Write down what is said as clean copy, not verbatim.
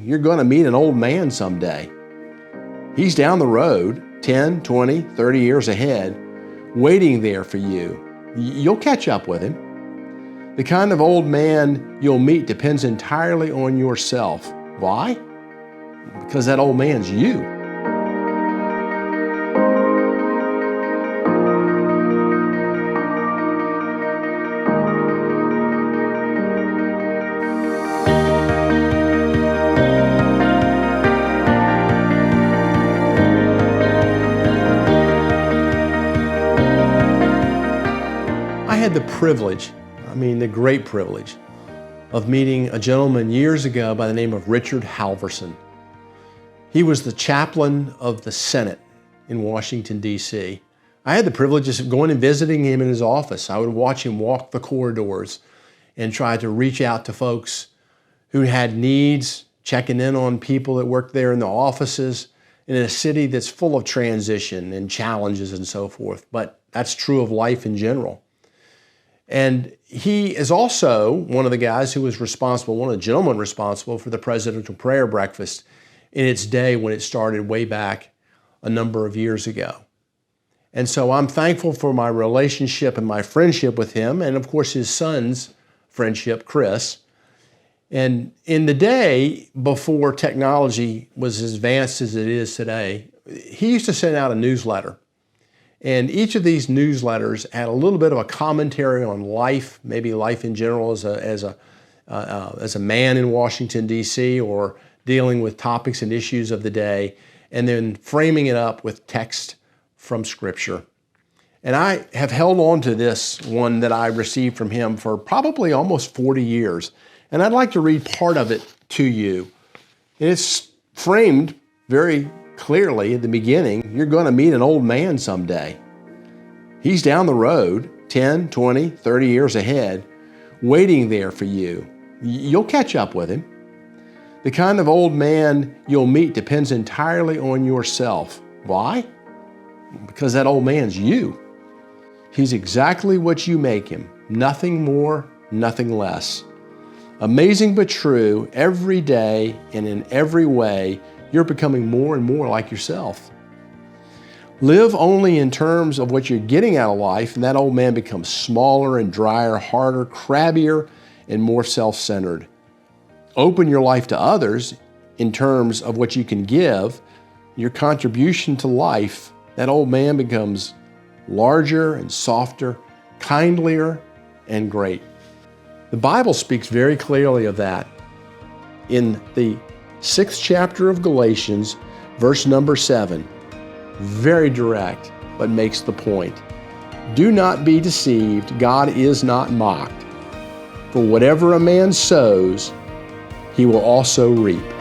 you're going to meet an old man someday. He's down the road, 10, 20, 30 years ahead, waiting there for you. You'll catch up with him. The kind of old man you'll meet depends entirely on yourself. Why? Because that old man's you. I had the privilege, the great privilege, of meeting a gentleman years ago by the name of Richard Halverson. He was the chaplain of the Senate in Washington, D.C. I had the privilege of going and visiting him in his office. I would watch him walk the corridors and try to reach out to folks who had needs, checking in on people that worked there in the offices in a city that's full of transition and challenges and so forth. But that's true of life in general. And he is also one of the guys who was responsible, one of the gentlemen responsible for the Presidential Prayer Breakfast in its day when it started way back a number of years ago. And so I'm thankful for my relationship and my friendship with him, and of course his son's friendship, Chris. And in the day before technology was as advanced as it is today, he used to send out a newsletter. And each of these newsletters had a little bit of a commentary on life, maybe life in general as a man in Washington, D.C., or dealing with topics and issues of the day, and then framing it up with text from Scripture. And I have held on to this one that I received from him for probably almost 40 years. And I'd like to read part of it to you. And it's framed very clearly at the beginning. You're going to meet an old man someday. He's down the road, 10, 20, 30 years ahead, waiting there for you. You'll catch up with him. The kind of old man you'll meet depends entirely on yourself. Why? Because that old man's you. He's exactly what you make him, nothing more, nothing less. Amazing but true, every day and in every way, you're becoming more and more like yourself. Live only in terms of what you're getting out of life, and that old man becomes smaller and drier, harder, crabbier, and more self-centered. Open your life to others in terms of what you can give, your contribution to life, that old man becomes larger and softer, kindlier, and great. The Bible speaks very clearly of that. In the 6th chapter of Galatians, verse number 7, very direct, but makes the point. Do not be deceived, God is not mocked. For whatever a man sows, he will also reap.